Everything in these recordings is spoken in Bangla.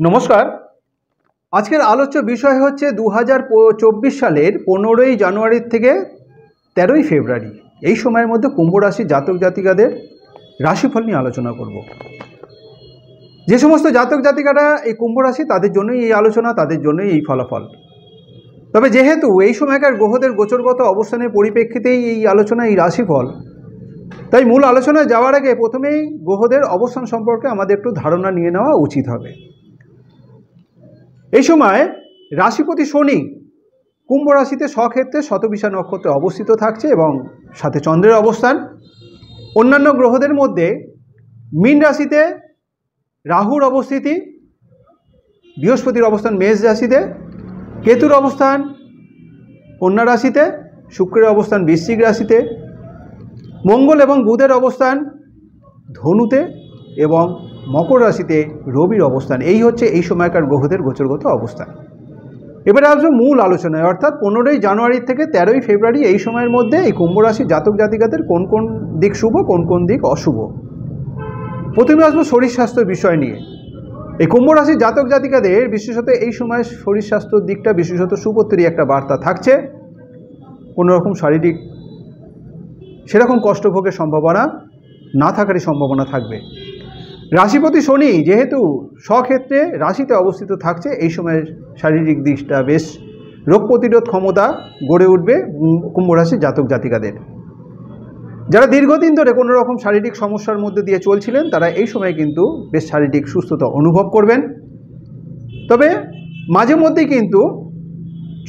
নমস্কার। আজকের আলোচ্য বিষয় হচ্ছে 2024 সালের 15ই জানুয়ারি থেকে 13ই ফেব্রুয়ারি এই সময়ের মধ্যে কুম্ভ রাশি জাতক জাতিকাদের রাশিফল নিয়ে আলোচনা করব। যে সমস্ত জাতক জাতিকারা এই কুম্ভ রাশি তাদের জন্যই এই আলোচনা, তাদের জন্যই এই ফলাফল। তবে যেহেতু এই সময়কার গ্রহদের গোচরগত অবস্থানের পরিপ্রেক্ষিতেই এই আলোচনা, এই রাশিফল, তাই মূল আলোচনায় যাওয়ার আগে প্রথমেই গ্রহদের অবস্থান সম্পর্কে আমাদের একটু ধারণা নিয়ে নেওয়া উচিত হবে। এই সময় রাশিপতি শনি কুম্ভ রাশিতে স্বক্ষেত্রে শতবিশা নক্ষত্রে অবস্থিত থাকছে এবং সাথে চন্দ্রের অবস্থান। অন্যান্য গ্রহদের মধ্যে মীন রাশিতে রাহুর অবস্থিতি, বৃহস্পতির অবস্থান মেষ রাশিতে, কেতুর অবস্থান কন্যা রাশিতে, শুক্রের অবস্থান বৃশ্চিক রাশিতে, মঙ্গল এবং বুধের অবস্থান ধনুতে এবং মকর রাশিতে রবির অবস্থান। এই হচ্ছে এই সময়কার গ্রহদের গোচরগত অবস্থান। এবারে আসবে মূল আলোচনায়, অর্থাৎ 15ই জানুয়ারি থেকে 13ই ফেব্রুয়ারি এই সময়ের মধ্যে এই কুম্ভ রাশি জাতক জাতিকাদের কোন কোন দিক শুভ, কোন কোন দিক অশুভ। প্রথমে আসবো শরীর স্বাস্থ্যের বিষয় নিয়ে। এই কুম্ভ রাশি জাতক জাতিকাদের বিশেষত এই সময় শরীর স্বাস্থ্যের দিকটা বিশেষত সুপত্রী একটা বার্তা থাকছে। কোনো রকম শারীরিক সেরকম কষ্টভোগের সম্ভাবনা না থাকারই সম্ভাবনা থাকবে। রাশিপতি শনি যেহেতু স্বক্ষেত্রে রাশিতে অবস্থিত থাকছে, এই সময়ের শারীরিক দিকটা বেশ রোগ প্রতিরোধ ক্ষমতা গড়ে উঠবে কুম্ভ রাশির জাতক জাতিকাদের। যারা দীর্ঘদিন ধরে কোনো রকম শারীরিক সমস্যার মধ্যে দিয়ে চলছিলেন, তারা এই সময় কিন্তু বেশ শারীরিক সুস্থতা অনুভব করবেন। তবে মাঝে মধ্যেই কিন্তু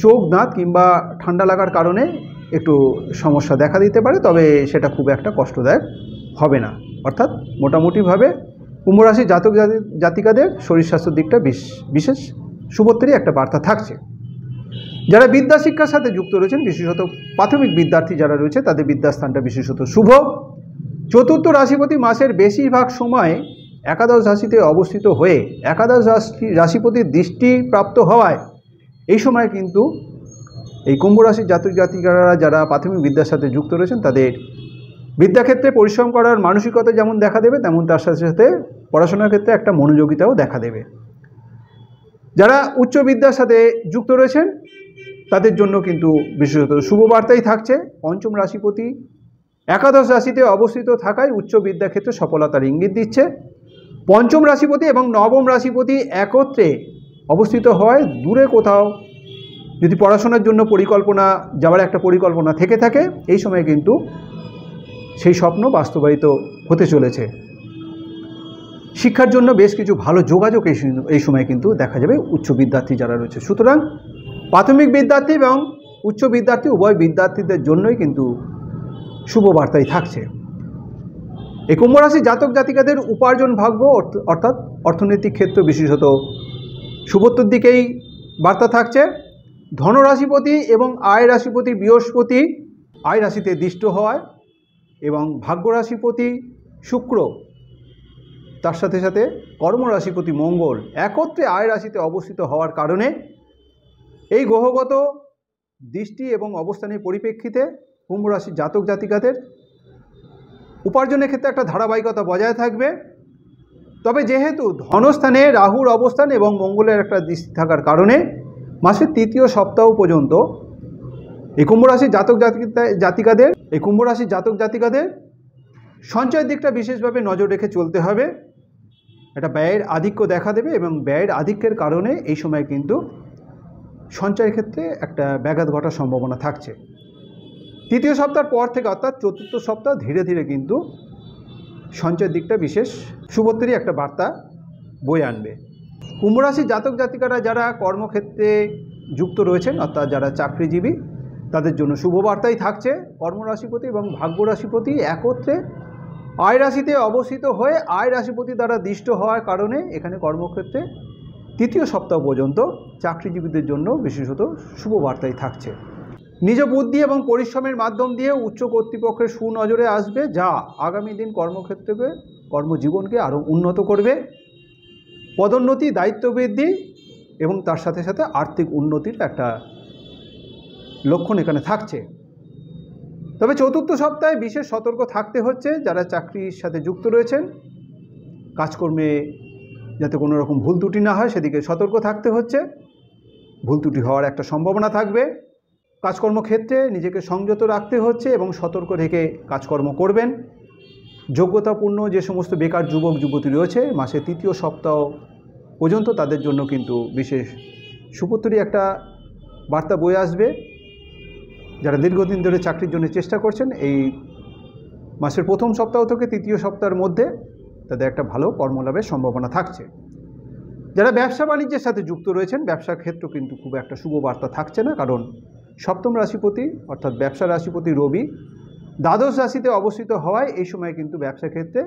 চোখ, দাঁত কিংবা ঠান্ডা লাগার কারণে একটু সমস্যা দেখা দিতে পারে, তবে সেটা খুব একটা কষ্টদায়ক হবে না। অর্থাৎ মোটামুটিভাবে কুম্ভ রাশির জাতক জাতিকাদের শরীর স্বাস্থ্যের দিকটা বিশেষ শুভত্রী একটা বার্তা থাকছে। যারা বিদ্যা শিক্ষার সাথে যুক্ত রয়েছেন, বিশেষত প্রাথমিক বিদ্যার্থী যারা রয়েছে, তাদের বিদ্যাস্থানটা বিশেষত শুভ। চতুর্থ রাশিপতি মাসের বেশিরভাগ সময় একাদশ রাশিতে অবস্থিত হয়ে একাদশ রাশিপতির দৃষ্টি প্রাপ্ত হওয়ায় এই সময় কিন্তু এই কুম্ভ রাশির জাতক জাতিকারা যারা প্রাথমিক বিদ্যার সাথে যুক্ত রয়েছেন, তাদের বিদ্যাক্ষেত্রে পরিশ্রম করার মানসিকতা যেমন দেখা দেবে, তেমন তার সাথে সাথে পড়াশোনার ক্ষেত্রে একটা মনোযোগিতাও দেখা দেবে। যারা উচ্চ বিদ্যার সাথে যুক্ত রয়েছেন, তাদের জন্য কিন্তু বিশেষত শুভ বার্তাই থাকছে। পঞ্চম রাশিপতি একাদশ রাশিতে অবস্থিত থাকায় উচ্চ বিদ্যাক্ষেত্রে সফলতার ইঙ্গিত দিচ্ছে। পঞ্চম রাশিপতি এবং নবম রাশিপতি একত্রে অবস্থিত হওয়ায় দূরে কোথাও যদি পড়াশোনার জন্য যাওয়ার একটা পরিকল্পনা থেকে থাকে, এই সময় কিন্তু সেই স্বপ্ন বাস্তবায়িত হতে চলেছে। শিক্ষার জন্য বেশ কিছু ভালো যোগাযোগ এই সময় কিন্তু দেখা যাবে উচ্চ বিদ্যার্থী যারা রয়েছে। সুতরাং প্রাথমিক বিদ্যার্থী এবং উচ্চ বিদ্যার্থী উভয় বিদ্যার্থীদের জন্যই কিন্তু শুভ বার্তাই থাকছে। এই কুম্ভ রাশি জাতক জাতিকাদের উপার্জন ভাগ্য অর্থাৎ অর্থনৈতিক ক্ষেত্র বিশেষত শুভত্বর দিকেই বার্তা থাকছে। ধনরাশিপতি এবং আয় রাশিপতি বৃহস্পতি আয় রাশিতে দৃষ্ট হওয়ায় এবং ভাগ্য রাশিপতি শুক্র, তার সাথে সাথে কর্মরাশিপতি মঙ্গল একত্রে আয় রাশিতে অবস্থিত হওয়ার কারণে এই গ্রহগত দৃষ্টি এবং অবস্থানের পরিপ্রেক্ষিতে কুম্ভ রাশির জাতক জাতিকাদের উপার্জনের ক্ষেত্রে একটা ধারাবাহিকতা বজায় থাকবে। তবে যেহেতু ধনস্থানে রাহুর অবস্থান এবং মঙ্গলের একটা দৃষ্টি থাকার কারণে মাসের তৃতীয় সপ্তাহ পর্যন্ত এই কুম্ভ রাশির জাতক জাতিকাদের সঞ্চয়ের দিকটা বিশেষভাবে নজর রেখে চলতে হবে। একটা ব্যয়ের আধিক্য দেখা দেবে এবং ব্যয়ের আধিক্যের কারণে এই সময় কিন্তু সঞ্চয়ের ক্ষেত্রে একটা ব্যাঘাত ঘটার সম্ভাবনা থাকছে। তৃতীয় সপ্তাহের পর থেকে অর্থাৎ চতুর্থ সপ্তাহ ধীরে ধীরে কিন্তু সঞ্চয়ের দিকটা বিশেষ শুভত্রী একটা বার্তা বয়ে আনবে। কুম্ভ রাশির জাতক জাতিকারা যারা কর্মক্ষেত্রে যুক্ত রয়েছেন, অর্থাৎ যারা চাকরিজীবী, তাদের জন্য শুভ বার্তাই থাকছে। কর্মরাশিপতি এবং ভাগ্য রাশিপতি একত্রে আয় রাশিতে অবস্থিত হয়ে আয় রাশিপতি দ্বারা দৃষ্ট হওয়ার কারণে এখানে কর্মক্ষেত্রে তৃতীয় সপ্তাহ পর্যন্ত চাকরিজীবীদের জন্য বিশেষত শুভ বার্তাই থাকছে। নিজ বুদ্ধি এবং পরিশ্রমের মাধ্যম দিয়ে উচ্চ কর্তৃপক্ষের সুনজরে আসবে, যা আগামী দিন কর্মক্ষেত্রকে কর্মজীবনকে আরও উন্নত করবে। পদোন্নতি, দায়িত্ব বৃদ্ধি এবং তার সাথে সাথে আর্থিক উন্নতির একটা লক্ষণ এখানে থাকছে। তবে চতুর্থ সপ্তাহে বিশেষ সতর্ক থাকতে হচ্ছে যারা চাকরির সাথে যুক্ত রয়েছেন। কাজকর্মে যাতে কোনো রকম ভুল ত্রুটি না হয় সেদিকে সতর্ক থাকতে হচ্ছে। ভুল ত্রুটি হওয়ার একটা সম্ভাবনা থাকবে। কাজকর্ম ক্ষেত্রে নিজেকে সংযত রাখতে হচ্ছে এবং সতর্ক রেখে কাজকর্ম করবেন। যোগ্যতাপূর্ণ যে সমস্ত বেকার যুবক যুবতী রয়েছে মাসের 3য় সপ্তাহ পর্যন্ত তাদের জন্য কিন্তু বিশেষ সুপুত্রী একটা বার্তা বয়ে আসবে। যারা দীর্ঘদিন ধরে চাকরির জন্য চেষ্টা করছেন, এই মাসের প্রথম সপ্তাহ থেকে 3য় সপ্তাহের মধ্যে তাদের একটা ভালো কর্মলাভের সম্ভাবনা থাকছে। যারা ব্যবসা বাণিজ্যের সাথে যুক্ত রয়েছেন ব্যবসার ক্ষেত্রে কিন্তু খুব একটা শুভ বার্তা থাকছে না, কারণ সপ্তম রাশিপতি অর্থাৎ ব্যবসা রাশিপতি রবি দ্বাদশ রাশিতে অবস্থিত হওয়ায় এই সময় কিন্তু ব্যবসা ক্ষেত্রে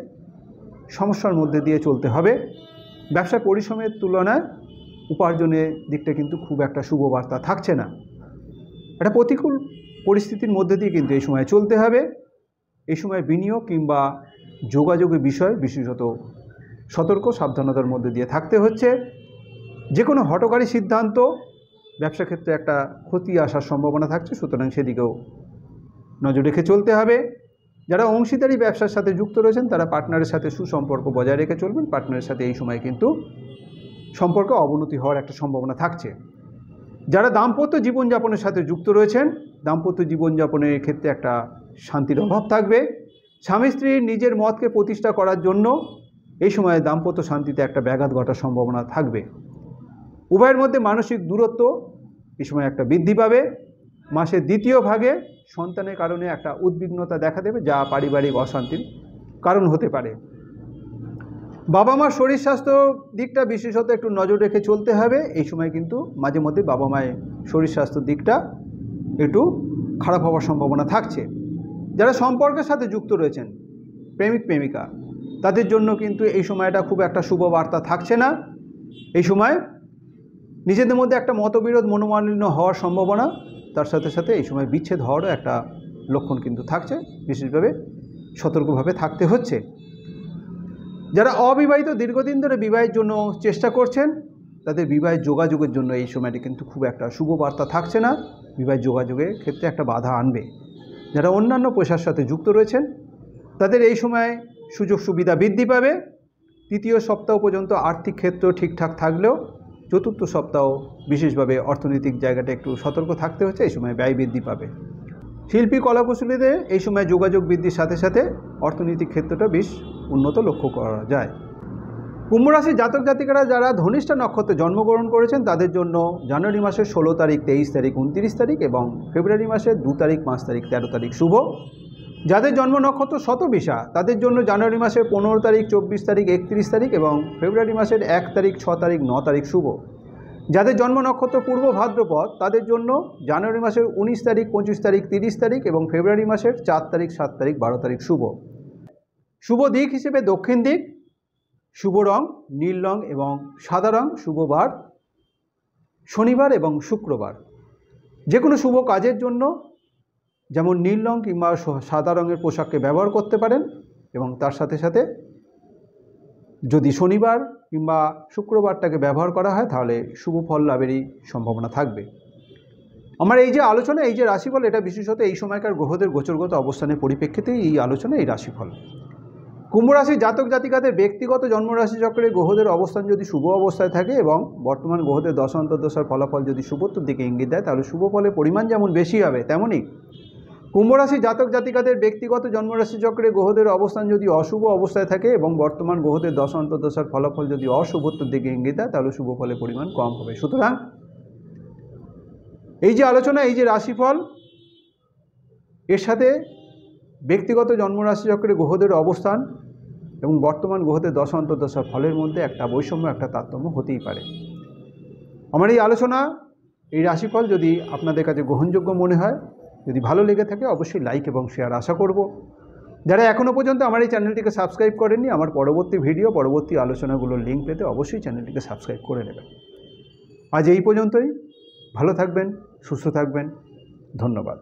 সমস্যার মধ্যে দিয়ে চলতে হবে। ব্যবসা পরিশ্রমের তুলনায় উপার্জনের দিকটা কিন্তু খুব একটা শুভ বার্তা থাকছে না। একটা প্রতিকূল পরিস্থিতির মধ্যে দিয়ে কিন্তু এই সময় চলতে হবে। এই সময় বিনিয়োগ কিংবা যোগাযোগের বিষয় বিশেষত সতর্ক সাবধানতার মধ্যে দিয়ে থাকতে হচ্ছে। যে কোনো হঠকারী সিদ্ধান্ত ব্যবসা ক্ষেত্রে একটা ক্ষতি আসার সম্ভাবনা থাকছে, সুতরাং সেদিকেও নজর রেখে চলতে হবে। যারা অংশীদারি ব্যবসার সাথে যুক্ত রয়েছেন তারা পার্টনারের সাথে সুসম্পর্ক বজায় রেখে চলবেন। পার্টনারের সাথে এই সময় কিন্তু সম্পর্ক অবনতি হওয়ার একটা সম্ভাবনা থাকছে। যারা দাম্পত্য জীবনযাপনের সাথে যুক্ত রয়েছেন দাম্পত্য জীবনযাপনের ক্ষেত্রে একটা শান্তির অভাব থাকবে। স্বামী স্ত্রীর নিজের মতকে প্রতিষ্ঠা করার জন্য এই সময়ে দাম্পত্য শান্তিতে একটা ব্যাঘাত ঘটার সম্ভাবনা থাকবে। উভয়ের মধ্যে মানসিক দূরত্ব এই সময় একটা বৃদ্ধি পাবে। মাসের 2য় ভাগে সন্তানের কারণে একটা উদ্বিগ্নতা দেখা দেবে, যা পারিবারিক অশান্তির কারণ হতে পারে। বাবা মার শরীর স্বাস্থ্য দিকটা বিশেষত একটু নজর রেখে চলতে হবে। এই সময় কিন্তু মাঝে মধ্যে বাবা মায়ের শরীর স্বাস্থ্যর দিকটা একটু খারাপ হওয়ার সম্ভাবনা থাকছে। যারা সম্পর্কের সাথে যুক্ত রয়েছেন প্রেমিক প্রেমিকা তাদের জন্য কিন্তু এই সময়টা খুব একটা শুভ বার্তা থাকছে না। এই সময় নিজেদের মধ্যে একটা মতবিরোধ মনোমালিন্য হওয়ার সম্ভাবনা, তার সাথে সাথে এই সময় বিচ্ছেদ হওয়ারও একটা লক্ষণ কিন্তু থাকছে। বিশেষভাবে সতর্কভাবে থাকতে হচ্ছে। যারা অবিবাহিত দীর্ঘদিন ধরে বিবাহের জন্য চেষ্টা করছেন তাদের বিবাহের যোগাযোগের জন্য এই সময়টি কিন্তু খুব একটা শুভ বার্তা থাকছে না। বিবাহের যোগাযোগের ক্ষেত্রে একটা বাধা আনবে। যারা অন্যান্য পেশার সাথে যুক্ত রয়েছেন তাদের এই সময় সুযোগ সুবিধা বৃদ্ধি পাবে। 3য় সপ্তাহ পর্যন্ত আর্থিক ক্ষেত্র ঠিকঠাক থাকলেও 4র্থ সপ্তাহ বিশেষভাবে অর্থনৈতিক জায়গাটা একটু সতর্ক থাকতে হচ্ছে। এই সময় ব্যয় বৃদ্ধি পাবে। শিল্পী কলাকুশলীদের এই সময় যোগাযোগ বৃদ্ধির সাথে সাথে অর্থনৈতিক ক্ষেত্রটা বেশ উন্নত লক্ষ্য করা যায়। কুম্ভ রাশির জাতক জাতিকারা যারা ধনিষ্ঠা নক্ষত্রে জন্মগ্রহণ করেছেন তাদের জন্য জানুয়ারি মাসের 16 তারিখ, 23 তারিখ, 29 তারিখ এবং ফেব্রুয়ারি মাসের 2 তারিখ, 5 তারিখ, 13 তারিখ শুভ। যাদের জন্ম নক্ষত্র শতবিশা তাদের জন্য জানুয়ারি মাসের 15 তারিখ, 24 তারিখ, 31 তারিখ এবং ফেব্রুয়ারি মাসের 1 তারিখ, 6 তারিখ, 9 তারিখ শুভ। যাদের জন্ম নক্ষত্র পূর্ব ভাদ্রপদ তাদের জন্য জানুয়ারি মাসের 19 তারিখ, 25 তারিখ, 30 তারিখ এবং ফেব্রুয়ারি মাসের 4 তারিখ, 7 তারিখ, 12 তারিখ শুভ। শুভ দিক হিসেবে দক্ষিণ দিক, শুভ রং নীল রং এবং সাদা রং, শুভ বার শনিবার এবং শুক্রবার। যে কোনো শুভ কাজের জন্য যেমন নীল রং কিংবা সাদা রঙের পোশাককে ব্যবহার করতে পারেন এবং তার সাথে সাথে যদি শনিবার কিংবা শুক্রবারটাকে ব্যবহার করা হয় তাহলে শুভ ফল লাভেরই সম্ভাবনা থাকবে। আমার এই যে আলোচনা, এই যে রাশিফল, এটা বিশেষত এই সময়কার গ্রহদের গোচরগত অবস্থানের পরিপ্রেক্ষিতেই এই আলোচনা, এই রাশিফল। কুম্ভ রাশির জাতক জাতিকাদের ব্যক্তিগত জন্মরাশি চক্রে গ্রহদের অবস্থান যদি শুভ অবস্থায় থাকে এবং বর্তমান গ্রহদের দশান্তর্দশার ফলাফল যদি শুভত্বর দিকে ইঙ্গিত দেয় তাহলে শুভ ফলের পরিমাণ যেমন বেশি হবে, তেমনই কুম্ভ রাশির জাতক জাতিকাদের ব্যক্তিগত জন্মরাশি চক্রে গ্রহদের অবস্থান যদি অশুভ অবস্থায় থাকে এবং বর্তমান গ্রহদের দশান্তর্দশার ফলাফল যদি অশুভত্বর দিকে ইঙ্গিত দেয় তাহলে শুভ ফলের পরিমাণ কম হবে। সুতরাং এই যে আলোচনা, এই যে রাশিফল, এর সাথে ব্যক্তিগত জন্মরাশি চক্রে গ্রহদের অবস্থান এবং বর্তমান গ্রহদের দশান্তর্দশার ফলের মধ্যে একটা বৈষম্য, একটা তারতম্য হতেই পারে। আমার এই আলোচনা, এই রাশিফল যদি আপনাদের কাছে গ্রহণযোগ্য মনে হয়, যদি ভালো লেগে থাকে অবশ্যই লাইক এবং শেয়ার আশা করব। যারা এখনও পর্যন্ত আমার এই চ্যানেলটিকে সাবস্ক্রাইব করেননি, আমার পরবর্তী ভিডিও, পরবর্তী আলোচনাগুলোর লিঙ্ক পেতে অবশ্যই চ্যানেলটিকে সাবস্ক্রাইব করে নেবেন। আজ এই পর্যন্তই। ভালো থাকবেন, সুস্থ থাকবেন। ধন্যবাদ।